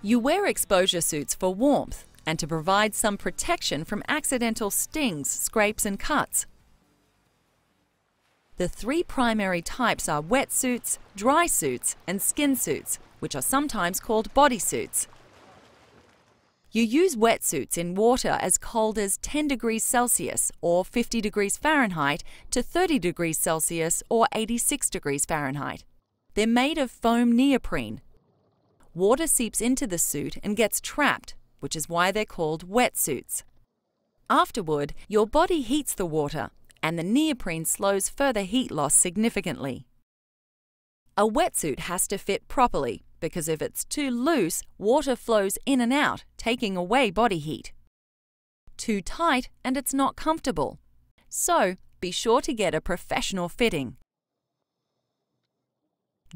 You wear exposure suits for warmth and to provide some protection from accidental stings, scrapes and cuts. The three primary types are wetsuits, dry suits and skin suits, which are sometimes called bodysuits. You use wetsuits in water as cold as 10 degrees Celsius or 50 degrees Fahrenheit to 30 degrees Celsius or 86 degrees Fahrenheit. They're made of foam neoprene. Water seeps into the suit and gets trapped, which is why they're called wetsuits. Afterward, your body heats the water, and the neoprene slows further heat loss significantly. A wetsuit has to fit properly, because if it's too loose, water flows in and out, taking away body heat. Too tight and it's not comfortable. So, be sure to get a professional fitting.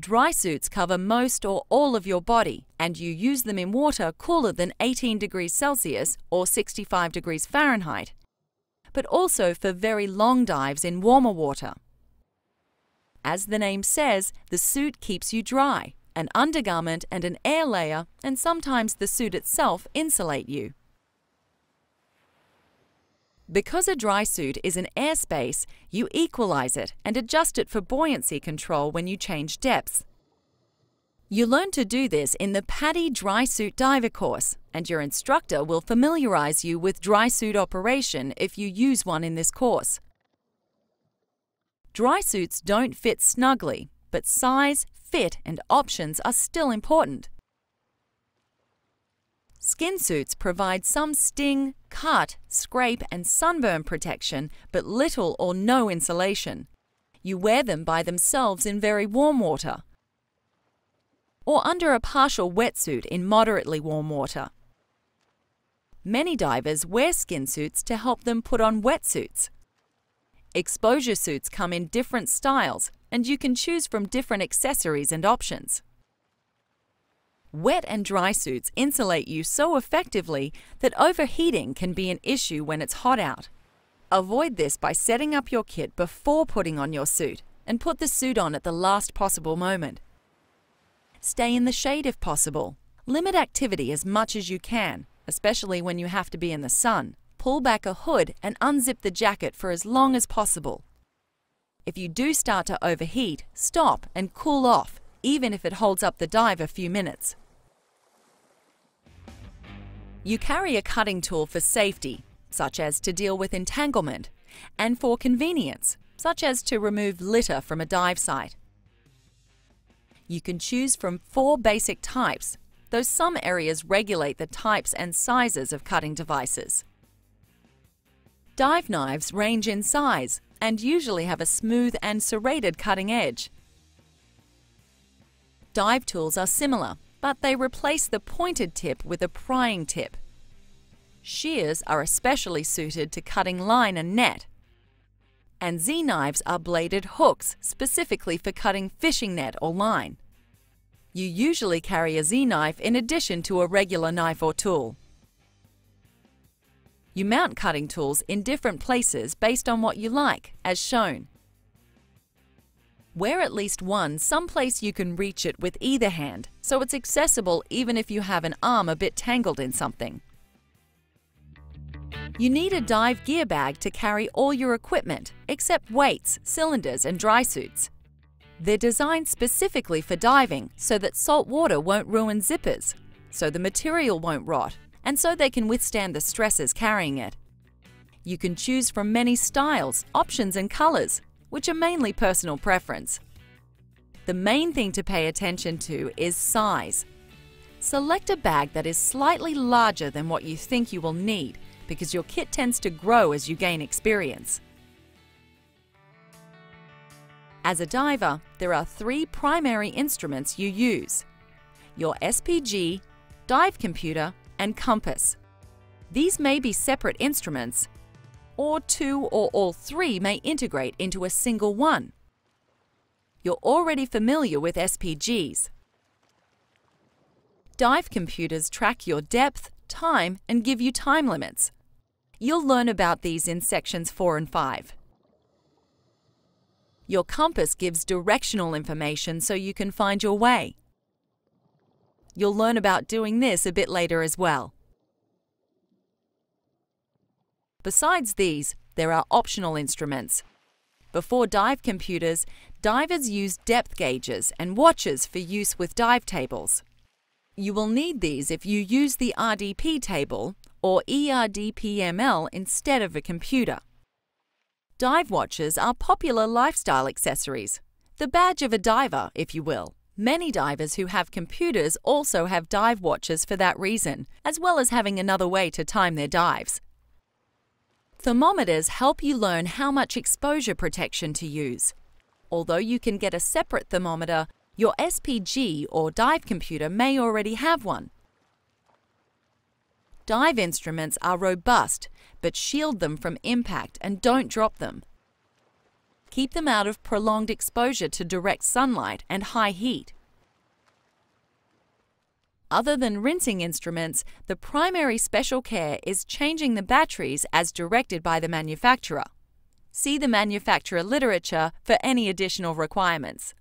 Dry suits cover most or all of your body, and you use them in water cooler than 18 degrees Celsius or 65 degrees Fahrenheit, but also for very long dives in warmer water. As the name says, the suit keeps you dry. An undergarment and an air layer, and sometimes the suit itself, insulate you. Because a dry suit is an airspace, you equalize it and adjust it for buoyancy control when you change depths. You learn to do this in the PADI Dry Suit Diver course, and your instructor will familiarize you with dry suit operation if you use one in this course. Dry suits don't fit snugly, but size, fit and options are still important. Skin suits provide some sting, cut, scrape and sunburn protection, but little or no insulation. You wear them by themselves in very warm water, or under a partial wetsuit in moderately warm water. Many divers wear skin suits to help them put on wetsuits. Exposure suits come in different styles, and you can choose from different accessories and options. Wet and dry suits insulate you so effectively that overheating can be an issue when it's hot out. Avoid this by setting up your kit before putting on your suit, and put the suit on at the last possible moment. Stay in the shade if possible. Limit activity as much as you can, especially when you have to be in the sun. Pull back a hood and unzip the jacket for as long as possible. If you do start to overheat, stop and cool off, even if it holds up the dive a few minutes. You carry a cutting tool for safety, such as to deal with entanglement, and for convenience, such as to remove litter from a dive site. You can choose from 4 basic types, though some areas regulate the types and sizes of cutting devices. Dive knives range in size and usually have a smooth and serrated cutting edge. Dive tools are similar, but they replace the pointed tip with a prying tip. Shears are especially suited to cutting line and net. And Z-knives are bladed hooks specifically for cutting fishing net or line. You usually carry a Z-knife in addition to a regular knife or tool. You mount cutting tools in different places based on what you like, as shown. Wear at least one someplace you can reach it with either hand, so it's accessible even if you have an arm a bit tangled in something. You need a dive gear bag to carry all your equipment, except weights, cylinders and dry suits. They're designed specifically for diving so that salt water won't ruin zippers, so the material won't rot, and so they can withstand the stresses carrying it. You can choose from many styles, options and colors, which are mainly personal preference. The main thing to pay attention to is size. Select a bag that is slightly larger than what you think you will need, because your kit tends to grow as you gain experience. As a diver, there are 3 primary instruments you use: your SPG, dive computer, and compass. These may be separate instruments, or 2 or all 3 may integrate into a single one. You're already familiar with SPGs. Dive computers track your depth, time, and give you time limits. You'll learn about these in sections 4 and 5. Your compass gives directional information so you can find your way. You'll learn about doing this a bit later as well. Besides these, there are optional instruments. Before dive computers, divers used depth gauges and watches for use with dive tables. You will need these if you use the RDP table or ERDPML instead of a computer. Dive watches are popular lifestyle accessories, the badge of a diver, if you will. Many divers who have computers also have dive watches for that reason, as well as having another way to time their dives. Thermometers help you learn how much exposure protection to use. Although you can get a separate thermometer, your SPG or dive computer may already have one. Dive instruments are robust, but shield them from impact and don't drop them. Keep them out of prolonged exposure to direct sunlight and high heat. Other than rinsing instruments, the primary special care is changing the batteries as directed by the manufacturer. See the manufacturer literature for any additional requirements.